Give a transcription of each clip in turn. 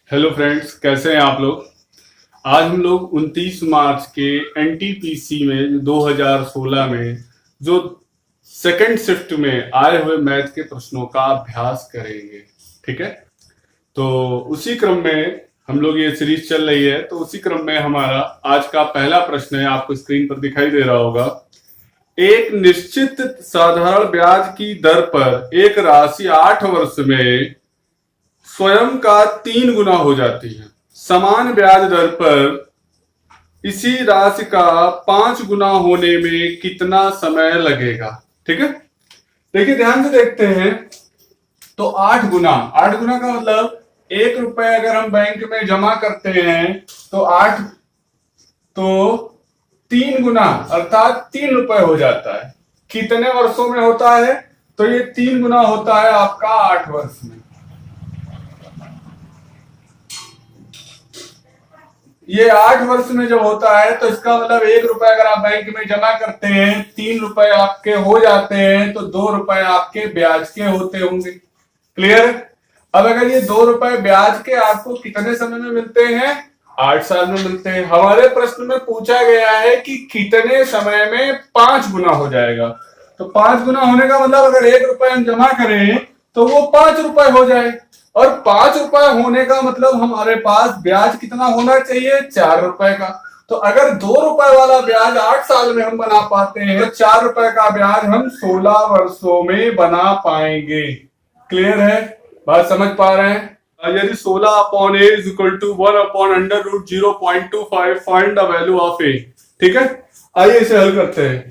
Hello friends, कैसे हैं आप लोग। आज हम लोग 29 मार्च के एनटीपीसी में 2016 में जो सेकंड शिफ्ट में आए हुए मैथ के प्रश्नों का अभ्यास करेंगे। ठीक है, तो उसी क्रम में हम लोग, ये सीरीज चल रही है तो उसी क्रम में हमारा आज का पहला प्रश्न है, आपको स्क्रीन पर दिखाई दे रहा होगा। एक निश्चित साधारण ब्याज की दर पर एक राशि 8 वर्ष में स्वयं का 3 गुना हो जाती है। समान ब्याज दर पर इसी राशि का 5 गुना होने में कितना समय लगेगा। ठीक है, देखिए ध्यान से देखते हैं। तो 8 गुना का मतलब 1 रुपए अगर हम बैंक में जमा करते हैं तो 3 गुना अर्थात 3 रुपए हो जाता है। कितने वर्षों में होता है? तो ये 3 गुना होता है आपका 8 वर्ष में। ये 8 वर्ष में जब होता है तो इसका मतलब 1 रुपए अगर आप बैंक में जमा करते हैं, 3 रुपए आपके हो जाते हैं, तो 2 रुपए आपके ब्याज के होते होंगे। क्लियर? अब अगर ये 2 रुपए ब्याज के आपको कितने समय में मिलते हैं? 8 साल में मिलते हैं। हमारे प्रश्न में पूछा गया है कि कितने समय में 5 गुना हो जाएगा। तो 5 गुना होने का मतलब अगर 1 रुपए हम जमा करें तो वो 5 रुपए हो जाए, और 5 रुपए होने का मतलब हमारे पास ब्याज कितना होना चाहिए? 4 रुपए का। तो अगर 2 रुपए वाला ब्याज 8 साल में हम बना पाते हैं तो 4 रुपए का ब्याज हम 16 वर्षों में बना पाएंगे। क्लियर है? बात समझ पा रहे हैं? यदि 16 upon A is equal to 1 upon under root 0.25 find the value of A. ठीक है, आइए इसे हल करते हैं।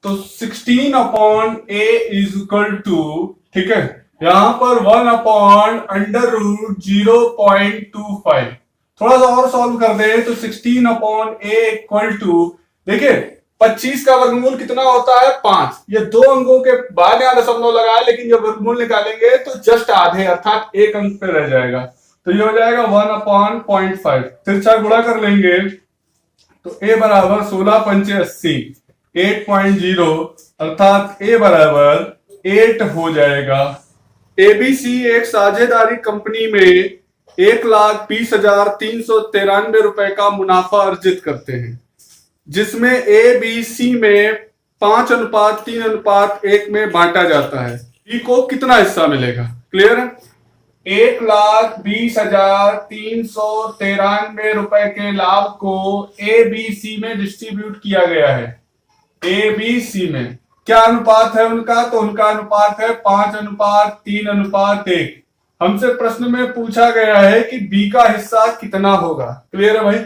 तो 16 upon A is equal to, ठीक है, यहां पर 1 अपॉन अंडर रूट 0.25। थोड़ा सा और सॉल्व कर दे तो 16 अपॉन ए इक्वल टू, देखिए 25 का वर्गमूल कितना होता है? 5। ये 2 अंकों के बाद यहां दशमलव लगाया, लेकिन जब वर्गमूल निकालेंगे तो जस्ट आधे अर्थात 1 अंक पे रह जाएगा। तो ये हो जाएगा 1 अपॉन 0.5। तिरछा गुणा कर लेंगे तो a बराबर 16 पंचे 80, 8.0 अर्थात a बराबर 8 हो जाएगा। एबीसी एक साझेदारी कंपनी में 1,20,393 रुपए का मुनाफा अर्जित करते हैं, जिसमें एबीसी में 5:3:1 में बांटा जाता है। बी को कितना हिस्सा मिलेगा? क्लियर है? 1,20,393 रुपए के लाभ को एबीसी में डिस्ट्रीब्यूट किया गया है। एबीसी में क्या अनुपात है उनका? तो उनका अनुपात है 5:3:1। हमसे प्रश्न में पूछा गया है कि बी का हिस्सा कितना होगा। क्लियर है भाई?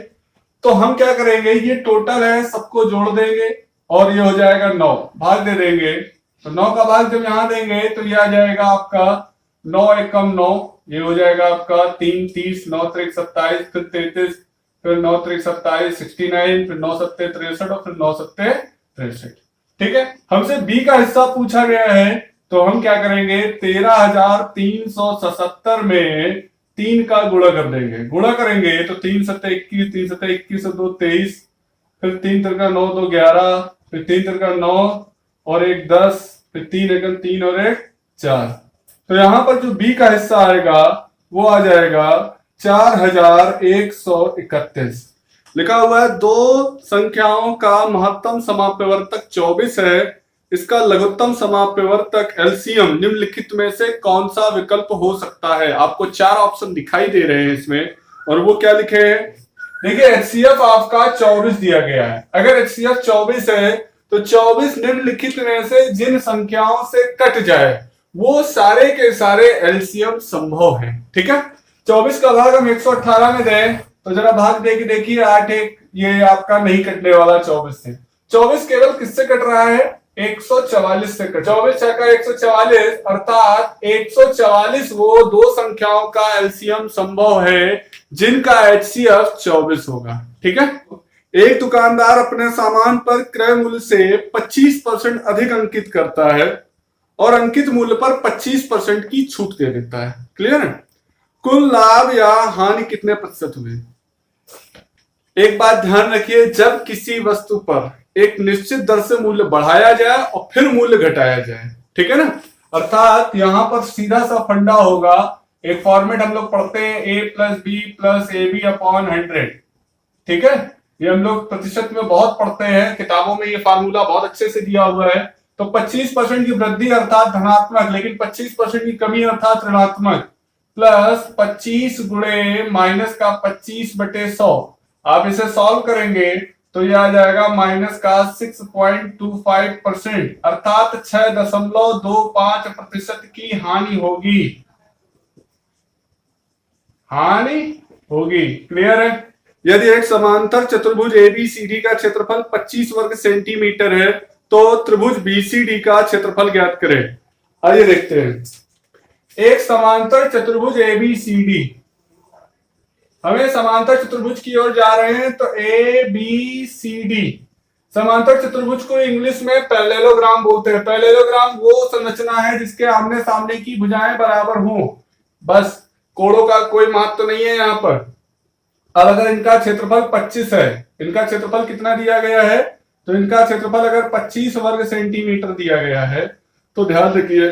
तो हम क्या करेंगे, ये टोटल है, सबको जोड़ देंगे और ये हो जाएगा 9, भाग दे देंगे। तो 9 का भाग जब यहां देंगे तो ये आ जाएगा आपका 9 एकम 9, ये हो जाएगा आपका 3 30, 9 3 27, फिर 33, फिर 9 3 27 69, फिर 9 7 63 और फिर 9 7 63। ठीक है, हमसे बी का हिस्सा पूछा गया है तो हम क्या करेंगे, 13,377 में 3 का गुणा कर देंगे। गुणा करेंगे तो 3 7 21, 3 7 21 और 2 23, फिर 3 3 9 2 11, फिर 3 3 9 और 1 10, फिर 3 1 3 और 1 4। तो यहां पर जो बी का हिस्सा आएगा वो आ जाएगा 4,131। लिखा हुआ है 2 संख्याओं का महत्तम समाप्यवर्तक 24 है, इसका लघुत्तम समाप्यवर्तक एलसीएम निम्नलिखित में से कौन सा विकल्प हो सकता है? आपको 4 ऑप्शन दिखाई दे रहे हैं इसमें, और वो क्या लिखे हैं? देखिए एचसीएफ आपका 24 दिया गया है। अगर एचसीएफ 24 है तो 24 निम्नलिखित में से जिन संख्याओं से कट जाए वो सारे के सारे एलसीएम संभव है। ठीक है, 24 का भाग हम 118 में दें तो जरा भाग दे के देखिए 8 1, ये आपका नहीं कटने वाला 24 से। 24 केवल किससे कट रहा है? 144 से कट। 24 का 144 अर्थात 144 वो 2 संख्याओं का एलसीएम संभव है जिनका एचसीएफ 24 होगा। ठीक है, एक दुकानदार अपने सामान पर क्रय मूल्य से 25% अधिक अंकित करता है और अंकित मूल्य पर 25% की छूट दे देता है। क्लियर है? कुल लाभ या हानि कितने प्रतिशत हुए? एक बात ध्यान रखिए, जब किसी वस्तु पर एक निश्चित दर से मूल्य बढ़ाया जाए और फिर मूल्य घटाया जाए, ठीक है ना, अर्थात यहां पर सीधा सा फंडा होगा एक फॉर्मेट हम लोग पढ़ते हैं a plus b plus a b upon 100, ठीक है। ये हम लोग प्रतिशत में बहुत पढ़ते हैं, किताबों में ये फार्मूला बहुत अच्छे से दिया हुआ है। तो 25% की वृद्धि अर्थात धनात्मक, लेकिन 25% की कमी अर्थात ऋणात्मक, प्लस 25 गुणे माइनस का 25/100। आप इसे सॉल्व करेंगे तो ये आ जाएगा माइनस का 6.25%, अर्थात 6.25% की हानि होगी, क्लियर है। यदि एक समांतर चतुर्भुज एबीसीडी का क्षेत्रफल 25 वर्ग सेंटीमीटर है तो त्रिभुज बीसीडी का क्षेत्रफल ज्ञात करें। आइए देखते हैं। एक समांतर चतुर्भुज एबीसीडी, हमें समांतर चतुर्भुज की ओर जा रहे हैं, तो ए बी सी डी समांतर चतुर्भुज को इंग्लिश में पैरेललोग्राम बोलते हैं। पैरेललोग्राम वो संरचना है जिसके आमने सामने की भुजाएं बराबर हों, बस कोणों का कोई महत्व तो नहीं है यहाँ पर। अब अगर इनका क्षेत्रफल 25 है, इनका क्षेत्रफल कितना दिया गया है, तो इनका क्षेत्रफल अगर 25 वर्ग सेंटीमीटर दिया गया है, तो ध्यान रखिए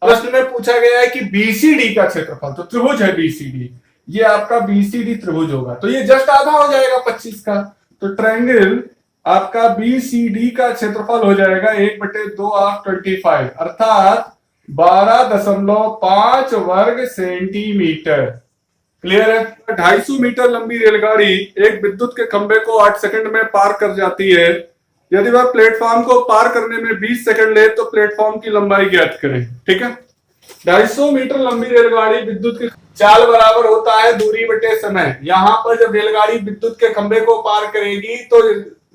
प्रश्न में पूछा गया है कि बीसीडी का क्षेत्रफल, तो त्रिभुज है बीसीडी, ये आपका बीसीडी त्रिभुज होगा, तो ये जस्ट आधा हो जाएगा 25 का। तो ट्रायंगल आपका बीसीडी का क्षेत्रफल हो जाएगा 1/2 ऑफ 25, अर्थात 12.5 वर्ग सेंटीमीटर, क्लियर है। 250 मीटर लंबी रेलगाड़ी एक विद्युत के खंभे को 8 सेकंड में पार कर जाती है। यदि वह प्लेटफॉर्म को पार करने में 20 सेकंड ले तो प्लेटफॉर्म की लंबाई ज्ञात करें, ठीक है। 250 मीटर लंबी रेलगाड़ी विद्युत के चाल बराबर होता है दूरी बटे समय। यहां पर जब रेलगाड़ी विद्युत के खंभे को पार करेगी तो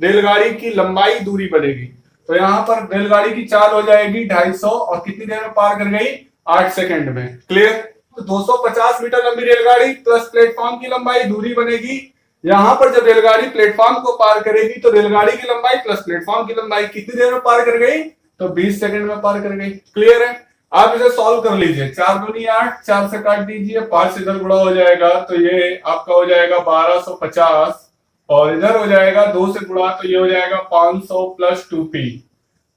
रेलगाड़ी की लंबाई दूरी बढ़ेगी, तो यहाँ पर रेलगाड़ी की चाल हो जाएगी 250 और कितनी देर में पार कर गई, 8 सेकंड में, क्लियर। तो 250 मीटर लंबी रेलगाड़ी प्लस प्लेटफॉर्म की लंबाई दूरी बनेगी। यहां पर जब रेलगाड़ी प्लेटफॉर्म को पार करेगी तो रेलगाड़ी की लंबाई प्लस प्लेटफॉर्म की लंबाई कितनी देर में पार कर गई, तो 20 सेकंड में पार कर गई, क्लियर है। आप इसे सॉल्व कर लीजिए, 4 दूनी 8, 4 से काट दीजिए, 5 से इधर गुणा हो जाएगा तो ये आपका हो जाएगा 1250, और इधर हो जाएगा 2 से गुणा तो ये हो जाएगा 500 प्लस 2p,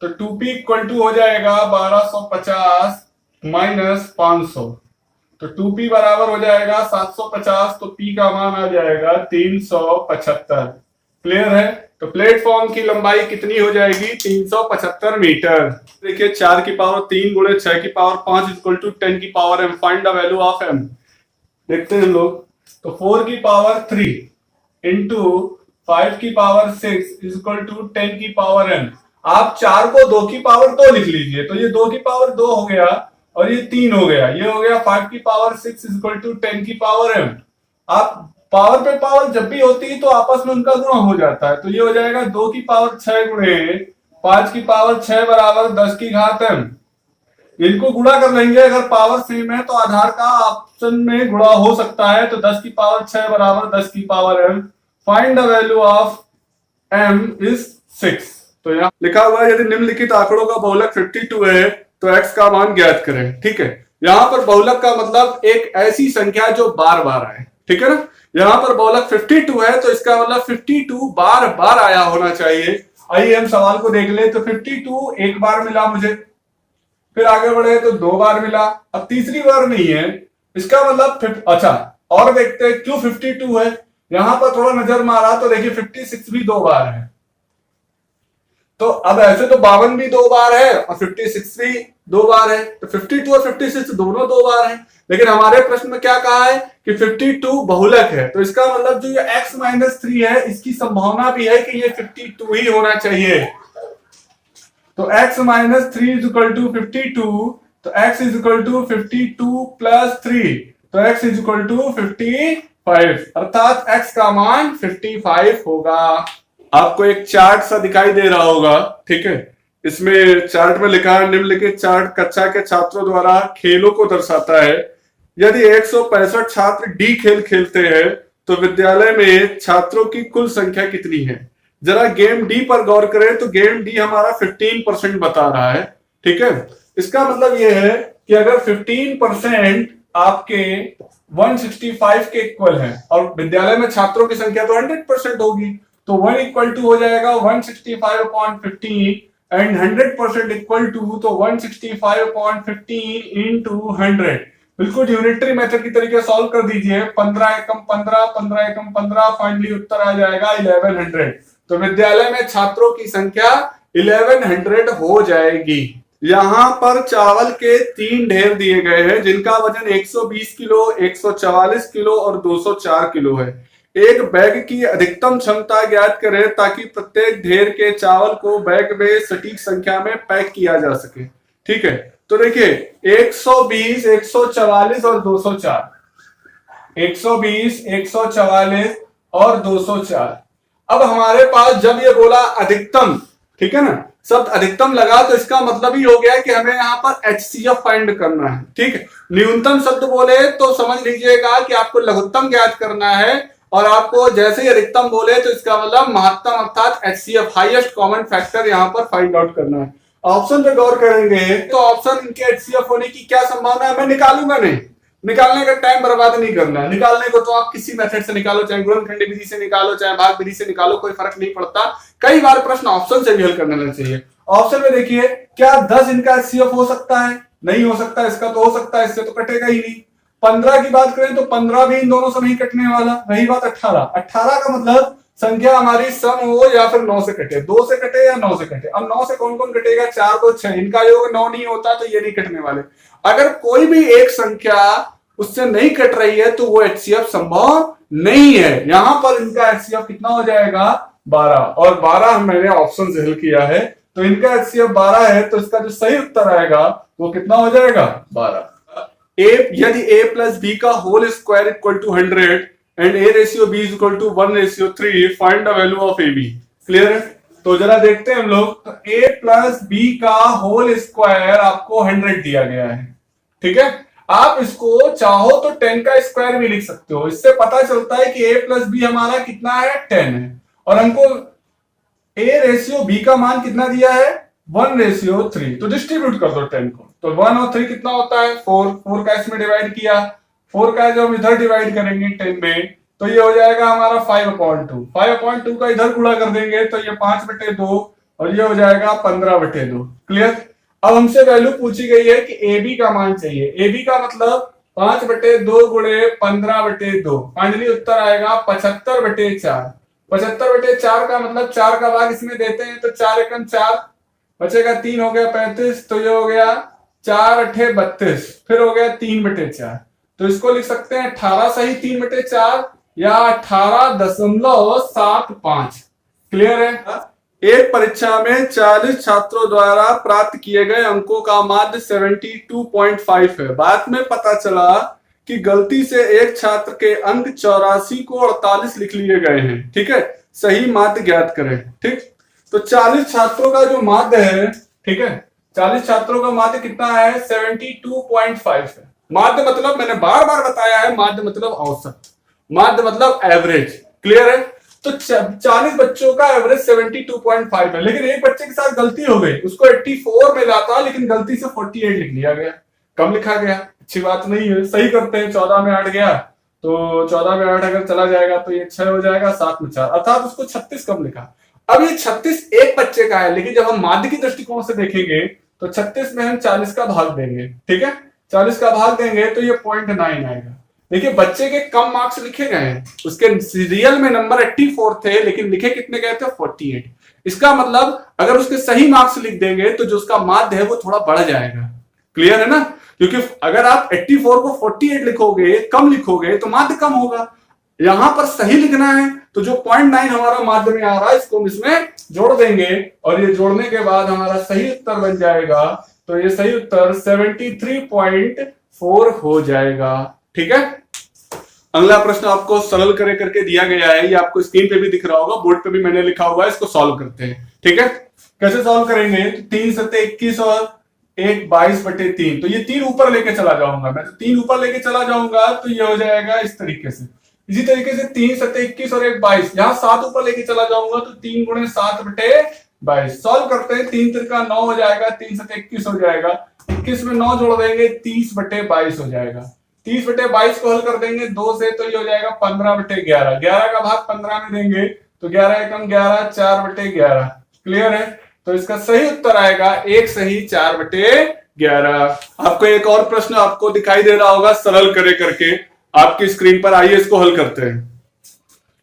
तो 2p इक्वल टू हो जाएगा 1250 माइनस 500, तो 2p बराबर हो जाएगा 750, तो p का मान आ जाएगा 375, क्लियर है। तो प्लेटफॉर्म की लंबाई कितनी हो जाएगी, 375 मीटर। देखिए 4 की पावर 3 गुणे 6 की पावर 5 इक्वल टू 10 की power m, find the value of m। देखते हैं हम लोग, तो 4 की पावर 3 इंटू 5 की पावर 6 इक्वल टू 10 की पावर m। आप 4 को 2 की पावर 2 लिख लीजिए, तो ये 2 की पावर 2 हो गया और ये 3 हो गया, ये हो गया 5 की पावर 6 इक्वल टू 10 की पावर m। आप पावर पे पावर जब भी होती है तो आपस में उनका गुणा हो जाता है, तो ये हो जाएगा 2 की पावर 6 गुणे 5 की पावर 6 बराबर 10 की घात m। इनको गुणा कर लेंगे, अगर पावर सेम है तो आधार का ऑप्शन में गुणा हो सकता है, तो 10 की पावर 6 बराबर 10 की power m। Find the value of m is 6। तो यहाँ लिखा हुआ है यदि निम्नलिखित आंकड़ों का बहुलक 52 है तो x का मान ज्ञात करें, ठीक है। यहाँ पर बहुलक का मतलब एक ऐसी संख्या जो बार बार आए, ठीक है ना। यहाँ पर बहुलक 52 है तो इसका मतलब 52 बार बार आया होना चाहिए। आइए हम सवाल को देख ले, तो 52 एक बार मिला मुझे, फिर आगे बढ़े तो 2 बार मिला, अब तीसरी बार नहीं है, इसका मतलब अच्छा और देखते हैं क्यों 52 है। यहां पर थोड़ा नजर मारा तो देखिए 56 भी 2 बार है, तो अब ऐसे तो 52 भी 2 बार है और 56 भी 2 बार है, तो 52 और 56 दोनों 2 बार है। लेकिन हमारे प्रश्न में क्या कहा है कि 52 बहुलक है, तो इसका मतलब जो ये x-3 है इसकी संभावना भी है कि ये 52 ही होना चाहिए। तो x-3 इज इक्वल टू 52, तो x is equal to 52 plus 3, तो x इज इक्वल टू 55, अर्थात x का मान 55 होगा। आपको एक चार्ट सा दिखाई दे रहा होगा, ठीक है। इसमें चार्ट में लिखा है निम्नलिखित चार्ट कक्षा के छात्रों द्वारा खेलों को दर्शाता है। यदि 165 छात्र डी खेल खेलते हैं तो विद्यालय में छात्रों की कुल संख्या कितनी है। जरा गेम डी पर गौर करें, तो गेम डी हमारा 15% बता रहा है, ठीक है। इसका मतलब यह है कि अगर 15% आपके 165 के इक्वल है और विद्यालय में छात्रों की संख्या तो 100% होगी, तो 1 इक्वल टू हो जाएगा 165/15 एंड 100% इक्वल टू तो 165/15 इंटू 100, बिल्कुल यूनिटरी मेथड की तरीके सॉल्व कर दीजिए। 15 एकम 15, 15 एकम 15, फाइनली उत्तर आ जाएगा 1100। तो विद्यालय में छात्रों की संख्या 1100 हो जाएगी। यहां पर चावल के 3 ढेर दिए गए हैं जिनका वजन 120 किलो, 144 किलो और 204 किलो है। एक बैग की अधिकतम क्षमता ज्ञात करें ताकि प्रत्येक ढेर के चावल को बैग में सटीक संख्या में पैक किया जा सके। ठीक है, तो देखिए 120, 144 और 204, 120, 144 और 204। अब हमारे पास जब ये बोला अधिकतम, ठीक है ना, शब्द अधिकतम लगा तो इसका मतलब ही हो गया कि हमें यहाँ पर HCF फाइंड करना है। ठीक है, न्यूनतम शब्द बोले तो समझ लीजिएगा कि आपको लघुत्तम ज्ञात करना है, और आपको जैसे ही अधिकतम बोले तो इसका मतलब महत्तम अर्थात HCF हाईएस्ट कॉमन फैक्टर यहाँ पर फाइंड आउट करना है। ऑप्शन पे गौर करेंगे तो ऑप्शन इनके HCF होने की क्या संभावना है, मैं निकालूंगा नहीं, निकालने का टाइम बर्बाद नहीं करना है। निकालने को तो आप किसी मेथड से निकालो, चाहे गुणनखंड विधि से निकालो, चाहे भाग विधि से निकालो, कोई फर्क नहीं पड़ता। कई बार प्रश्न ऑप्शन से भी हल करना चाहिए। ऑप्शन में देखिए, क्या 10 इनका HCF हो सकता है? नहीं हो सकता। इसका तो हो सकता है, इससे तो कटेगा ही नहीं। 15 की बात करें तो 15 भी इन दोनों से नहीं कटने वाला। रही बात 18, 18 का मतलब संख्या हमारी सम हो या फिर 9 से कटे, 2 से कटे या 9 से कटे। अब 9 से कौन कौन कटेगा? 4 2 6, इनका योग 9 नहीं होता तो ये नहीं कटने वाले। अगर कोई भी एक संख्या उससे नहीं कट रही है तो वो HCF संभव नहीं है। यहां पर इनका HCF कितना हो जाएगा? 12, और 12 मैंने ऑप्शन से हल किया है तो इनका HCF 12 है, तो इसका जो सही उत्तर आएगा वो कितना हो जाएगा? 12। यदि a प्लस बी का whole square equal to 100 and a ratio b equal to 1:3, find the value of ab। Clear है? तो जरा देखते हैं हम लोग। तो a प्लस बी का होल स्क्वायर आपको 100 दिया गया है। ठीक है, आप इसको चाहो तो 10 का स्क्वायर भी लिख सकते हो। इससे पता चलता है कि a प्लस बी हमारा कितना है? 10 है, और हमको a रेशियो b का मान कितना दिया है? 1:3। तो डिस्ट्रीब्यूट कर दो 10 को, तो 1 और 3 कितना होता है? 4। 4 का इसमें डिवाइड किया, 4 का जब हम इधर डिवाइड करेंगे 10 में तो ये हो जाएगा हमारा 5/2। 5/2 का इधर गुणा कर देंगे तो ये 5/2 और ये हो जाएगा 15/2। क्लियर? अब हमसे वैल्यू पूछी गई है कि AB का मान चाहिए। AB का मतलब 5/2 गुणे 15/2, फाइनली उत्तर आएगा 75/4। 75/4 का मतलब 4 का भाग इसमें देते हैं तो 4 एकम 4, बचेगा 3, हो गया 35, तो ये हो गया 4 8 32, फिर हो गया 3/4। तो इसको लिख सकते हैं 18 सही 3/4 या 18.75। क्लियर है? एक परीक्षा में 40 छात्रों द्वारा प्राप्त किए गए अंकों का माध्य 72.5 है। बाद में पता चला कि गलती से एक छात्र के अंक 84 को 48 लिख लिए गए हैं। ठीक है, सही माध्य ज्ञात करें। ठीक, तो 40 छात्रों का जो माध्य है, ठीक है, 40 छात्रों का माध्य कितना है? 72.5 है। माध्य मतलब मैंने बार बार बताया है, माध्य मतलब औसत, माध्य मतलब एवरेज। क्लियर है? तो 40 बच्चों का एवरेज 72.5 है, लेकिन एक बच्चे के साथ गलती हो गई, उसको 84 मिला था लेकिन गलती से 48 लिख लिया गया, कम लिखा गया। अच्छी बात नहीं है, सही करते हैं। 14 में 8 गया तो 14 में 8 अगर चला जाएगा तो ये 6 हो जाएगा, 7 में 4, अर्थात उसको 36 कम लिखा। अब ये 36 एक बच्चे का है, लेकिन जब हम माध्य की दृष्टिकोण से देखेंगे तो 36 में हम 40 का भाग देंगे। ठीक है, 40 का भाग देंगे तो ये 0.9 आएगा। देखिए बच्चे के कम मार्क्स लिखे गए हैं, उसके रियल में नंबर 84 थे लेकिन लिखे कितने गए थे? 48। इसका मतलब अगर उसके सही मार्क्स लिख देंगे तो जो उसका माध्य है वो थोड़ा बढ़ जाएगा। क्लियर है ना? क्योंकि अगर आप 84 को 48 लिखोगे, कम लिखोगे तो माध्य कम होगा। यहां पर सही लिखना है तो जो 0.9 हमारा माध्य में आ रहा है इसको हम इसमें जोड़ देंगे और ये जोड़ने के बाद हमारा सही उत्तर बन जाएगा। तो ये सही उत्तर 73.4 हो जाएगा। ठीक है, अगला प्रश्न आपको सरल करे करके दिया गया है, ये आपको स्क्रीन पे भी दिख रहा होगा, बोर्ड पे भी मैंने लिखा हुआ है, इसको सॉल्व करते हैं। ठीक है, कैसे सॉल्व करेंगे? तो 3 7 21 और 1 22/3, तो ये 3 ऊपर लेके चला जाऊंगा मैं, तो 3 ऊपर लेके चला जाऊंगा तो ये हो जाएगा इस तरीके से। इसी तरीके से 3 7 21 और 1 22, यहाँ 7 ऊपर लेके चला जाऊंगा तो 3 गुणे 7/22। सॉल्व करते हैं, 3 3 का 9 हो जाएगा, 3 7 21 हो जाएगा, 21 में 9 जोड़ देंगे 30/22 हो जाएगा। 30/22 को हल कर देंगे 2 से तो ये हो जाएगा 15/11। 11 का भाग 15 में देंगे तो 11 एकम 11, 4/11। क्लियर है? तो इसका सही उत्तर आएगा 1 सही 4/11। 11। आपको एक और प्रश्न आपको दिखाई दे रहा होगा सरल करे करके आपकी स्क्रीन पर, आइए इसको हल करते हैं।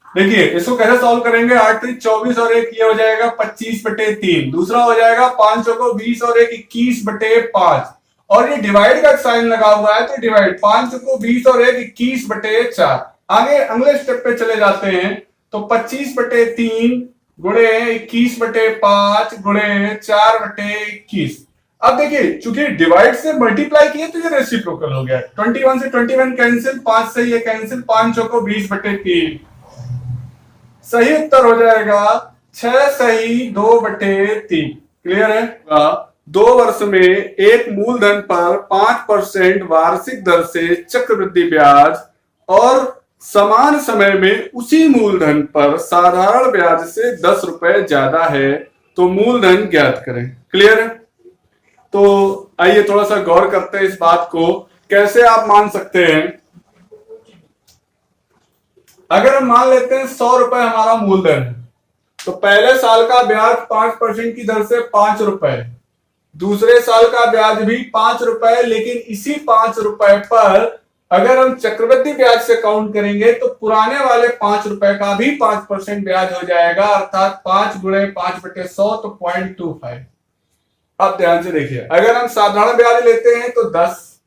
देखिए इसको कैसे सॉल्व करेंगे। 8 3 24 और 1 ये हो जाएगा 25/3। दूसरा हो जाएगा 5 को 20 और 1 21/5। और ये डिवाइड का साइन लगा हुआ है तो डिवाइड 5 को 20 और 1 21/4। आगे अगले स्टेप पे चले जाते हैं तो 25/3 गुणे 21/5 गुणे 4/21। अब देखिए चूंकि डिवाइड से मल्टीप्लाई किए तो ये रेसिप्रोकल हो गया। 21 से 21 कैंसिल, 5 से ये कैंसिल, 5 को 20/3। सही उत्तर हो जाएगा 6 सही 2/3। क्लियर है। 2 वर्ष में एक मूलधन पर 5% वार्षिक दर से चक्रवृद्धि ब्याज और समान समय में उसी मूलधन पर साधारण ब्याज से 10 रुपए ज्यादा है तो मूलधन ज्ञात करें। क्लियर है। तो आइए थोड़ा सा गौर करते हैं इस बात को। कैसे आप मान सकते हैं। अगर हम मान लेते हैं 100 रुपए हमारा मूलधन है तो पहले साल का ब्याज 5% की दर से 5 रुपए, दूसरे साल का ब्याज भी 5 रुपए, लेकिन इसी 5 रुपए पर अगर हम चक्रवृद्धि ब्याज से काउंट करेंगे तो पुराने वाले 5 रुपए का भी 5% ब्याज हो जाएगा, अर्थात 5 गुणे 5/100 तो 0.25। अब ध्यान से देखिए, अगर हम साधारण ब्याज लेते हैं तो 10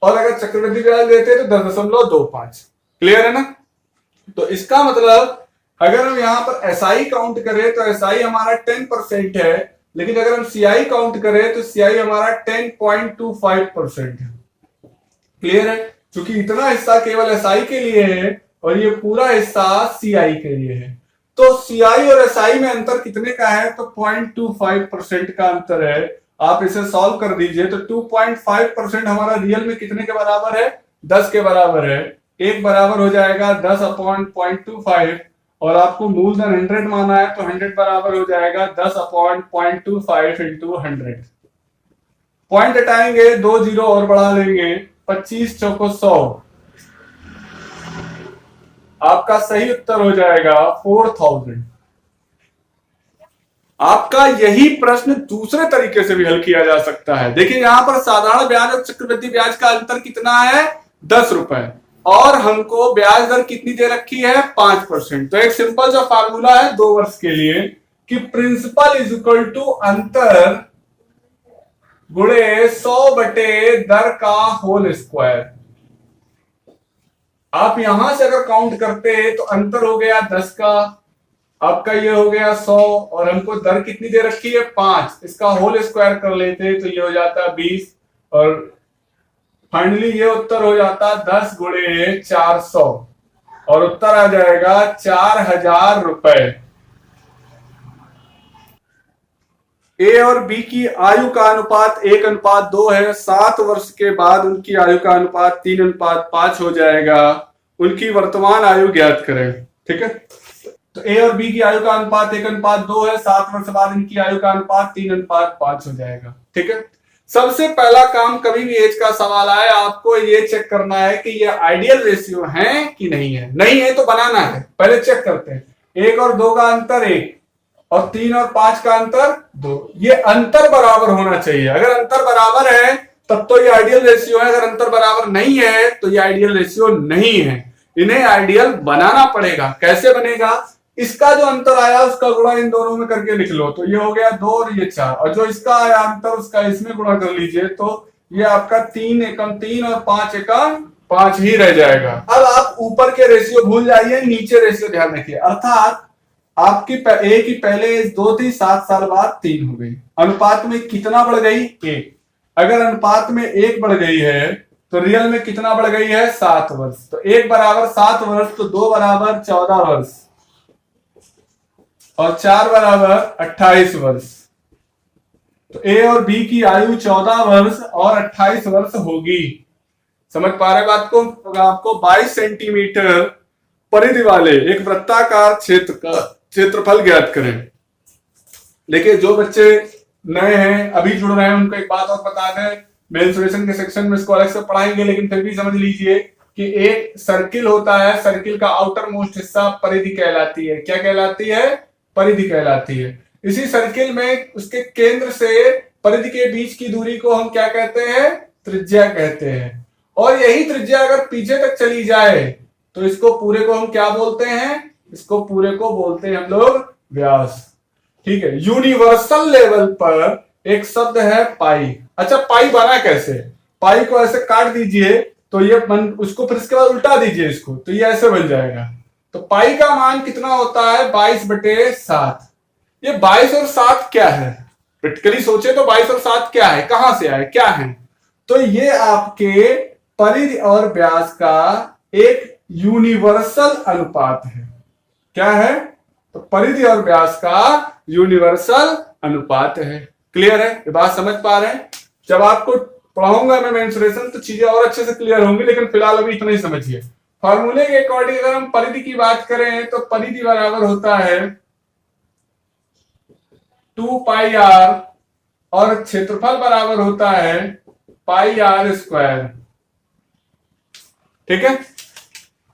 और अगर चक्रवृद्धि ब्याज लेते हैं तो 10.25। क्लियर है ना। तो इसका मतलब अगर हम यहां पर एसआई काउंट करें तो एसआई हमारा 10% है, लेकिन अगर हम सीआई काउंट करें तो सीआई हमारा 10.25% है। क्लियर है। क्योंकि इतना हिस्सा केवल एसआई के लिए है और ये पूरा हिस्सा सीआई के लिए है। तो सीआई और एसआई में अंतर कितने का है तो 0.25% का अंतर है। आप इसे सॉल्व कर दीजिए तो 2.5% हमारा रियल में कितने के बराबर है 10 के बराबर है। एक बराबर हो जाएगा 10/0.25 और आपको मूलधन 100 माना है तो 100 बराबर हो जाएगा 10/0.25 इंटू 100। पॉइंट हटाएंगे 2 जीरो और बढ़ा लेंगे 25 चौको 100। आपका सही उत्तर हो जाएगा 4000। आपका यही प्रश्न दूसरे तरीके से भी हल किया जा सकता है। देखिए यहां पर साधारण ब्याज और चक्रवृद्धि ब्याज का अंतर कितना है 10 रुपए और हमको ब्याज दर कितनी दे रखी है 5%। तो एक सिंपल सा फार्मूला है 2 वर्ष के लिए कि प्रिंसिपल इज इक्वल टू अंतर गुणे 100 बटे दर का होल स्क्वायर। आप यहां से अगर काउंट करते हैं तो अंतर हो गया 10 का, आपका ये हो गया 100 और हमको दर कितनी दे रखी है 5, इसका होल स्क्वायर कर लेते तो ये हो जाता 20 और फाइनली ये उत्तर हो जाता 10 गुणे 400 और उत्तर आ जाएगा 4000 रुपए। ए और बी की आयु का अनुपात 1:2 है। 7 वर्ष के बाद उनकी आयु का अनुपात 3:5 हो जाएगा। उनकी वर्तमान आयु ज्ञात करें। ठीक है। तो ए और बी की आयु का अनुपात 1:2 है। 7 वर्ष बाद इनकी आयु का अनुपात 3:5 हो जाएगा। ठीक है। सबसे पहला काम कभी भी एज का सवाल आए आपको ये चेक करना है कि ये आइडियल रेशियो है कि नहीं है। नहीं है तो बनाना है। पहले चेक करते हैं 1 और 2 का अंतर 1 और 3 और 5 का अंतर 2। ये अंतर बराबर होना चाहिए। अगर अंतर बराबर है तब तो ये आइडियल रेशियो है, अगर अंतर बराबर नहीं है तो ये आइडियल रेशियो नहीं है। इन्हें आइडियल बनाना पड़ेगा। कैसे बनेगा, इसका जो अंतर आया उसका गुणा इन दोनों में करके लिख लो तो ये हो गया 2 और ये 4 और जो इसका आया अंतर उसका इसमें गुणा कर लीजिए तो ये आपका 3 एकम 3 और 5 एकम 5 ही रह जाएगा। अब आप ऊपर के रेशियो भूल जाइए, नीचे रेशियो ध्यान रखिए। अर्थात आपकी ए की पहले एज 2 थी, 7 साल बाद 3 हो गई। अनुपात में कितना बढ़ गई 1। अगर अनुपात में 1 बढ़ गई है तो रियल में कितना बढ़ गई है 7 वर्ष। तो 1 बराबर 7 वर्ष तो 2 बराबर 14 वर्ष और 4 बराबर 28 वर्ष। तो ए और बी की आयु 14 वर्ष और 28 वर्ष होगी। समझ पा रहे बात को। आपको 22 सेंटीमीटर परिधि वाले एक वृत्ताकार क्षेत्र का क्षेत्रफल ज्ञात करें। देखिए जो बच्चे नए हैं अभी जुड़ रहे हैं उनको एक बात और बता दें, मेंसुरेशन के सेक्शन में इसको अलग से पढ़ाएंगे, लेकिन फिर भी समझ लीजिए कि एक सर्किल होता है, सर्किल का आउटर मोस्ट हिस्सा परिधि कहलाती है। क्या कहलाती है परिधि कहलाती है। इसी सर्किल में उसके केंद्र से परिधि के बीच की दूरी को हम क्या कहते हैं? त्रिज्या कहते हैं। और यही त्रिज्या अगर पीछे तक चली जाए तो इसको पूरे को हम क्या बोलते हैं? इसको पूरे को बोलते हैं हम लोग व्यास। ठीक है। यूनिवर्सल लेवल पर एक शब्द है पाई। अच्छा, पाई बना कैसे? पाई को ऐसे काट दीजिए तो ये उसको फिर इसके बाद उल्टा दीजिए इसको, तो ये ऐसे बन जाएगा। तो पाई का मान कितना होता है? 22/7। ये 22 और 7 क्या है? प्रैक्टिकली सोचे तो 22 और 7 क्या है? कहां से आए? क्या है? तो ये आपके परिधि और व्यास का एक यूनिवर्सल अनुपात है। क्या है? तो परिधि और व्यास का यूनिवर्सल अनुपात है। क्लियर है? ये बात समझ पा रहे हैं? जब आपको पढ़ाऊंगा मैं मेंसुरेशन तो चीजें और अच्छे से क्लियर होंगी, लेकिन फिलहाल अभी इतना ही समझिए। फॉर्मूले के अकॉर्डिंग अगर हम परिधि की बात करें तो परिधि बराबर होता है 2πr और क्षेत्रफल बराबर होता है πr²। ठीक है।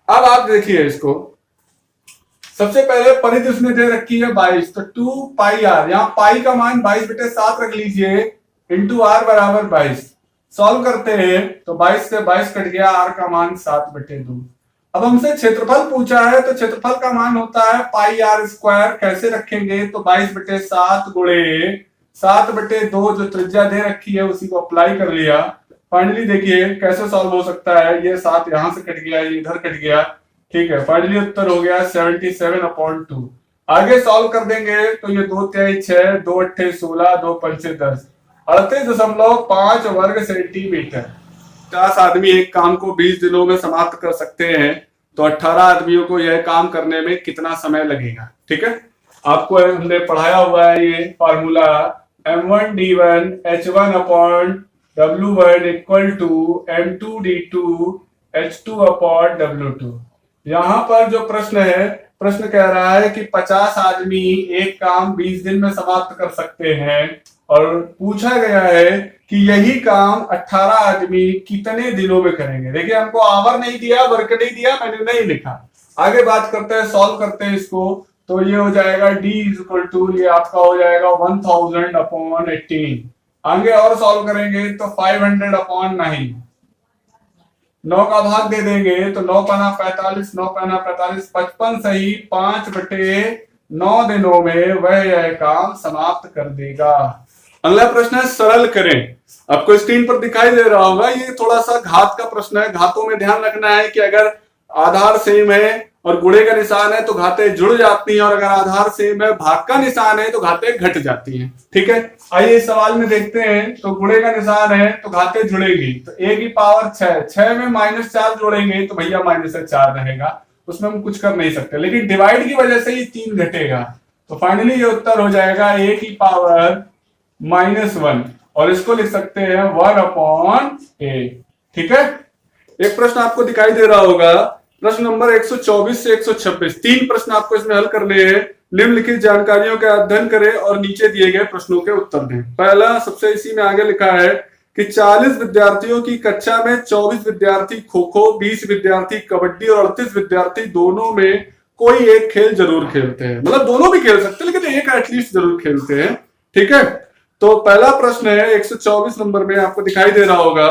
अब आप देखिए इसको, सबसे पहले परिधि उसने दे रखी है 22, तो 2πr, यहां पाई का मान 22/7 रख लीजिए, इंटू r बराबर 22। सॉल्व करते हैं तो 22 से 22 कट गया, r का मान 7/2। अब हमसे क्षेत्रफल पूछा है तो क्षेत्रफल का मान होता है πr²। कैसे रखेंगे? तो 22/7 गुणे 7/2 जो त्रिज्या दे रखी है उसी को अप्लाई कर लिया। फाइनली देखिए कैसे सॉल्व हो सकता है। ये 7 यहां से कट गया, ये इधर कट गया। ठीक है। फाइनली उत्तर हो गया 77/2। आगे सॉल्व कर देंगे तो ये 2 3 6, 2 8 16, 2 5 10, 38.5 वर्ग सेंटीमीटर। 50 आदमी एक काम को 20 दिनों में समाप्त कर सकते हैं, तो 18 आदमियों को यह काम करने में कितना समय लगेगा? ठीक है। आपको हमने पढ़ाया हुआ है ये formula m1d1 h1/w1 = m2d2 h2/w2। यहां पर जो प्रश्न है, प्रश्न कह रहा है कि 50 आदमी एक काम 20 दिन में समाप्त कर सकते हैं, और पूछा गया है कि यही काम 18 आदमी कितने दिनों में करेंगे। देखिए हमको आवर नहीं दिया, वर्क नहीं दिया, मैंने नहीं लिखा। आगे बात करते हैं, सॉल्व करते हैं इसको। तो ये हो जाएगा d = ये आपका हो जाएगा 1000/18। आगे और सॉल्व करेंगे तो 500/9। 9 का भाग दे देंगे तो 9 पाना 45, 9 पाना 45, 55 सही 5/9 दिनों में वह यह काम समाप्त कर देगा। अगला प्रश्न है सरल करें। आपको स्क्रीन पर दिखाई दे रहा होगा, ये थोड़ा सा घात का प्रश्न है। घातों में ध्यान रखना है कि अगर आधार सेम है और गुणे का निशान है तो घातें जुड़ जाती हैं, और अगर आधार सेम है भाग का निशान है तो घातें घट जाती हैं। ठीक है। आइए इस सवाल में देखते हैं। तो गुणे का निशान है तो घातें जुड़ेगी, तो a की पावर 6 में -4 जोड़ेंगे तो भैया -4 रहेगा, उसमें हम कुछ कर नहीं सकते। लेकिन डिवाइड की वजह से ही 3 घटेगा, तो फाइनली ये उत्तर हो जाएगा a की पावर -1, और इसको लिख सकते हैं 1/a। ठीक है। एक प्रश्न आपको दिखाई दे रहा होगा, प्रश्न नंबर 124 से 126। 3 प्रश्न आपको इसमें हल करने हैं। निम्नलिखित जानकारियों का अध्ययन करें और नीचे दिए गए प्रश्नों के उत्तर दें। पहला, सबसे इसी में आगे लिखा है कि 40 विद्यार्थियों की कक्षा में 24 विद्यार्थी खो खो, 20 विद्यार्थी कबड्डी और 38 विद्यार्थी दोनों में कोई एक खेल जरूर खेलते हैं। मतलब दोनों भी खेल सकते हैं, लेकिन एक एटलीस्ट जरूर खेलते हैं। ठीक है। तो पहला प्रश्न है 124 नंबर में, आपको दिखाई दे रहा होगा,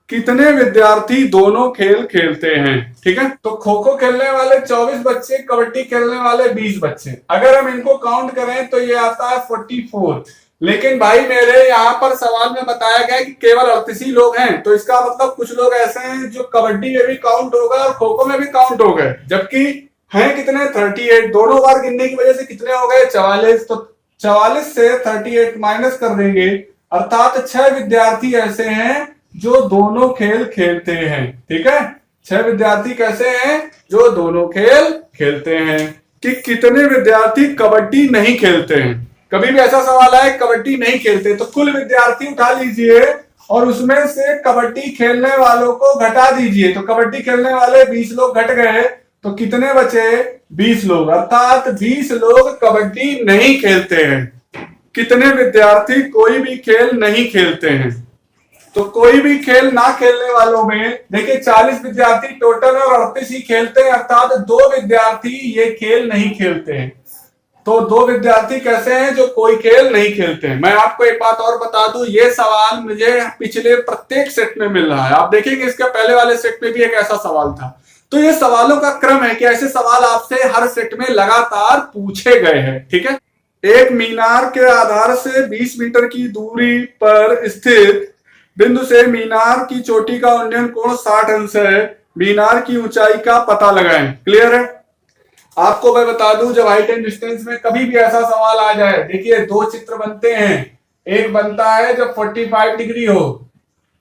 कितने विद्यार्थी दोनों खेल खेलते हैं। ठीक है। तो खो खो खेलने वाले 24 बच्चे, कबड्डी खेलने वाले 20 बच्चे। अगर हम इनको काउंट करें तो ये आता है 44। लेकिन भाई मेरे यहाँ पर सवाल में बताया गया कि केवल 38 ही लोग हैं, तो इसका मतलब कुछ लोग ऐसे हैं जो कबड्डी में भी काउंट हो गए और खो खो में भी काउंट हो गए, जबकि हैं कितने 38। दोनों बार गिनने की वजह से कितने हो गए 44। तो 44 से 38 माइनस कर देंगे, अर्थात 6 विद्यार्थी ऐसे हैं जो दोनों खेल खेलते हैं। ठीक है। 6 विद्यार्थी कैसे हैं जो दोनों खेल खेलते हैं। कि कितने विद्यार्थी कबड्डी नहीं खेलते हैं। कभी भी ऐसा सवाल आए कबड्डी नहीं खेलते तो कुल विद्यार्थी उठा लीजिए और उसमें से कबड्डी खेलने वालों को घटा दीजिए। तो कबड्डी खेलने वाले 20 लोग घट गए, तो कितने बचे 20 लोग, अर्थात 20 लोग कबड्डी नहीं खेलते हैं। कितने विद्यार्थी कोई भी खेल नहीं खेलते हैं। तो कोई भी खेल ना खेलने वालों में देखिए 40 विद्यार्थी टोटल और 38 ही खेलते हैं, अर्थात 2 विद्यार्थी ये खेल नहीं खेलते हैं। तो दो विद्यार्थी कैसे हैं जो कोई खेल नहीं खेलते हैं। मैं आपको एक बात और बता दूं, ये सवाल मुझे पिछले प्रत्येक सेट में मिल रहा है। आप देखेंगे इसके पहले वाले सेट में भी एक ऐसा सवाल था। तो ये सवालों का क्रम है कि ऐसे सवाल आपसे हर सेट में लगातार पूछे गए हैं। ठीक है, एक मीनार के आधार से 20 मीटर की दूरी पर स्थित बिंदु से मीनार की चोटी का उन्नयन कोण 60 अंश है। मीनार की ऊंचाई का पता लगाएं। क्लियर है। आपको मैं बता दूं, जब हाइट एंड डिस्टेंस में कभी भी ऐसा सवाल आ जाए, देखिए दो चित्र बनते हैं। एक बनता है जब 45 डिग्री हो,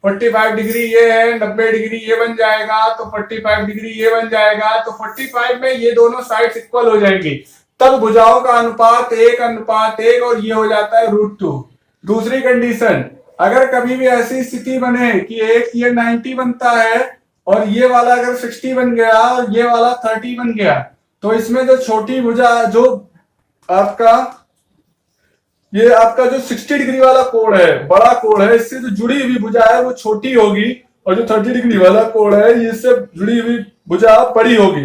45 डिग्री ये है, 90 डिग्री ये बन जाएगा, तो 45 डिग्री ये बन जाएगा। तो 45 में ये दोनों साइड्स इक्वल हो जाएंगी, तब भुजाओं का अनुपात 1:1 और ये हो जाता है √2। दूसरी कंडीशन, अगर कभी भी ऐसी स्थिति बने कि एक ये 90 बनता है और ये वाला अगर 60 बन गया और ये वाला 30 बन गया, तो इसमें जो छोटी भुजा, जो आपका ये आपका जो 60 डिग्री वाला कोण है, बड़ा कोण है, इससे जो जुड़ी हुई भुजा है वो छोटी होगी, और जो 30 डिग्री वाला कोण है इससे जुड़ी हुई भुजा बड़ी होगी।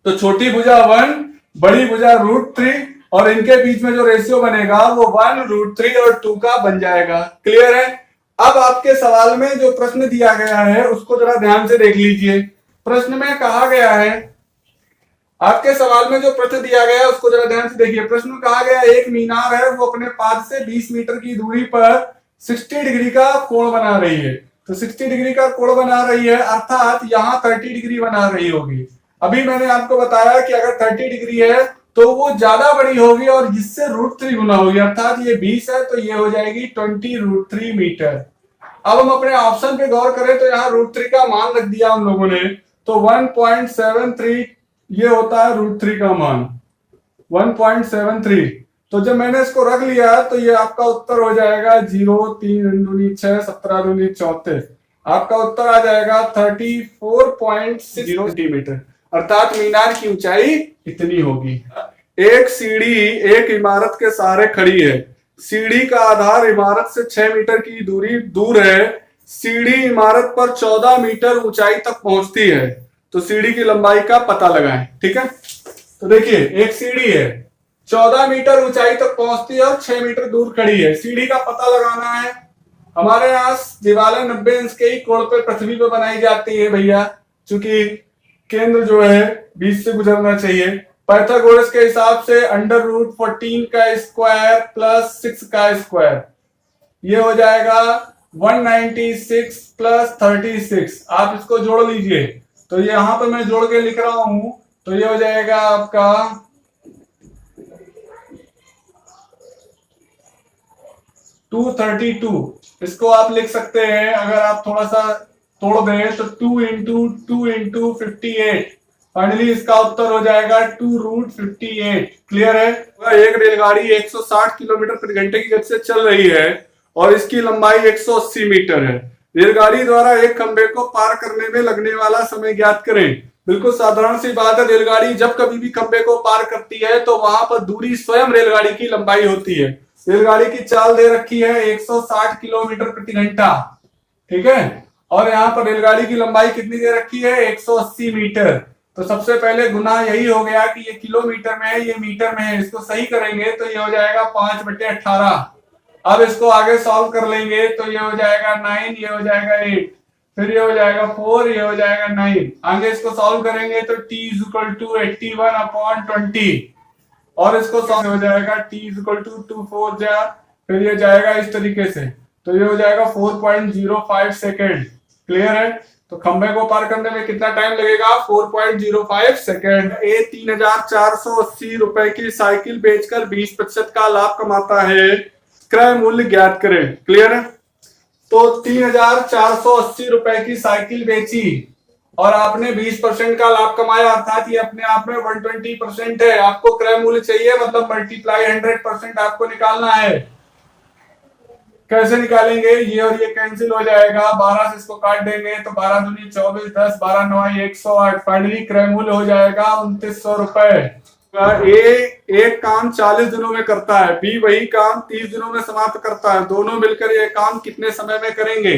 तो छोटी भुजा 1, बड़ी भुजा √3, और इनके बीच में जो रेशियो बनेगा वो 1 √3 और 2 का बन जाएगा। क्लियर है। अब आपके सवाल में जो प्रश्न दिया गया है उसको जरा ध्यान से देख लीजिए। प्रश्न में कहा गया है, आपके सवाल में जो प्रश्न दिया गया है उसको जरा ध्यान से देखिए। प्रश्न में कहा गया एक मीनार है, वो अपने पाद से 20 मीटर की दूरी पर 60 डिग्री का कोण बना रही है। तो 60 डिग्री का कोण बना रही है, अर्थात यहाँ 30 डिग्री बना रही होगी। अभी मैंने आपको बताया कि अगर 30 डिग्री है तो वो ज्यादा बड़ी होगी और जिससे √3 गुना होगी, अर्थात ये 20 है तो ये हो जाएगी 20 √3 मीटर। अब हम अपने ऑप्शन पे गौर करें तो यहाँ √3 का मान रख दिया हम लोगों ने, तो 1.73 ये होता है √3 का मान 1.73। तो जब मैंने इसको रख लिया तो ये आपका उत्तर हो जाएगा 0, 3 दूनी 6, 17 दूनी 34। आपका उत्तर आ जाएगा 34.60 सेंटीमीटर, अर्थात मीनार की ऊंचाई इतनी होगी। एक सीढ़ी एक इमारत के सहारे खड़ी है। सीढ़ी का आधार इमारत से 6 मीटर की दूरी दूर है। सीढ़ी इमारत पर 14 मीटर ऊंचाई तक पहुंचती है। तो सीढ़ी की लंबाई का पता लगाएं। ठीक है, तो देखिए एक सीढ़ी है, 14 मीटर ऊंचाई तक पहुंचती है और 6 मीटर दूर खड़ी है। सीढ़ी का पता लगाना है। हमारे यहाँ दीवारें 90 इंच के ही कोण पे पृथ्वी पे बनाई जाती है भैया, चूंकि केंद्र जो है बीच से गुजरना चाहिए। पाइथागोरस के हिसाब से √14 का स्क्वायर प्लस 6 का स्क्वायर, ये हो जाएगा 196 प्लस 36। आप इसको जोड़ लीजिए, तो यहां पर मैं जोड़ के लिख रहा हूं, तो ये हो जाएगा आपका 232। इसको आप लिख सकते हैं, अगर आप थोड़ा सा तोड़ दें तो 2 × 2 × 58। फाइनली इसका उत्तर हो जाएगा 2√58। क्लियर है। एक रेलगाड़ी 160 किलोमीटर प्रति घंटे की गति से चल रही है और इसकी लंबाई 180 मीटर है। रेलगाड़ी द्वारा एक खंबे को पार करने में लगने वाला समय ज्ञात करें। बिल्कुल साधारण सी बात है, रेलगाड़ी जब कभी भी खंबे को पार करती है तो वहां पर दूरी स्वयं रेलगाड़ी की लंबाई होती है। रेलगाड़ी की चाल दे रखी है 160 किलोमीटर प्रति घंटा, ठीक है, और यहाँ पर रेलगाड़ी की लंबाई कितनी दे रखी है 180 मीटर। तो सबसे पहले गुना यही हो गया कि ये किलोमीटर में है, ये मीटर में है। इसको सही करेंगे तो ये हो जाएगा 5/18। अब इसको आगे सॉल्व कर लेंगे तो ये हो जाएगा 9, ये हो जाएगा 8, फिर ये हो जाएगा 4, ये हो जाएगा 9। आगे इसको सॉल्व करेंगे तो t = 81/20 और इसको सॉल्व हो जाएगा t = 2 4 जा, फिर ये जाएगा इस तरीके से, तो ये हो जाएगा 4.05 सेकेंड। क्लियर है। तो खंबे को पार करने में कितना टाइम लगेगा 4.05 सेकेंड। ए 3480 रुपए की साइकिल बेचकर 20% का लाभ कमाता है, क्रय मूल्य ज्ञात करें। क्लियर है। तो 3480 रुपए की साइकिल बेची और आपने 20% का लाभ कमाया, अर्थात ये अपने आप में 120% है। आपको क्रय मूल्य चाहिए, मतलब मल्टीप्लाई 100% आपको निकालना है। कैसे निकालेंगे, ये और ये कैंसिल हो जाएगा, 12 से इसको काट देंगे तो 12 दूनी 24, 10, 12 9 108। फाइनली क्रय मूल्य हो जाएगा 2900 रुपए। ए एक काम 40 दिनों में करता है, बी वही काम 30 दिनों में समाप्त करता है। दोनों मिलकर ये काम कितने समय में करेंगे?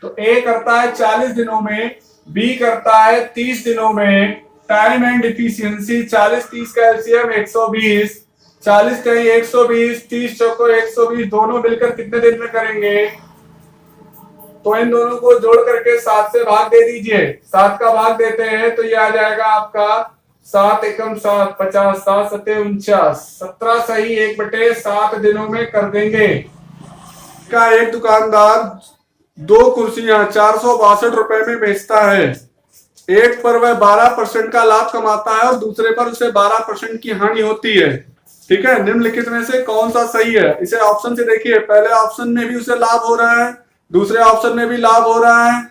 तो ए करता है 40 दिनों में, बी करता है 30 दिनों में, टाइम एंड इफिशियंसी 40-30 का एलसीएम 120, 40 कहीं 120, 30 चौको 120, दोनों मिलकर कितने दिन में करेंगे? तो इन दोनों को जोड़ करके 7 से भाग दे दीजिए। 7 का भाग देते हैं तो ये आ जाएगा आपका 7 एकम 7, 50, 7 सत्ते 49, 17 सही 1/7 दिनों में कर देंगे। का एक दुकानदार 2 कुर्सियां 462 रुपए में बेचता है। एक पर वह 12% का लाभ कमाता है और दूसरे पर उसे 12% की हानि होती है। ठीक है, निम्नलिखित में से कौन सा सही है? इसे ऑप्शन से देखिए, पहले ऑप्शन में भी उसे लाभ हो रहा है, दूसरे ऑप्शन में भी लाभ हो रहा है,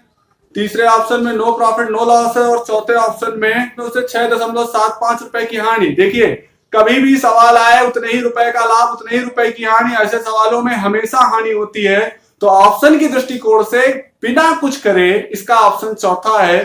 तीसरे ऑप्शन में नो प्रॉफिट नो लॉस है और चौथे ऑप्शन में उसे 6.75 रुपए की हानि। देखिए, कभी भी सवाल आए उतने ही रुपए का लाभ उतने ही रुपए की हानि, ऐसे सवालों में हमेशा हानि होती है। तो ऑप्शन की दृष्टिकोण से बिना कुछ करे इसका ऑप्शन चौथा है।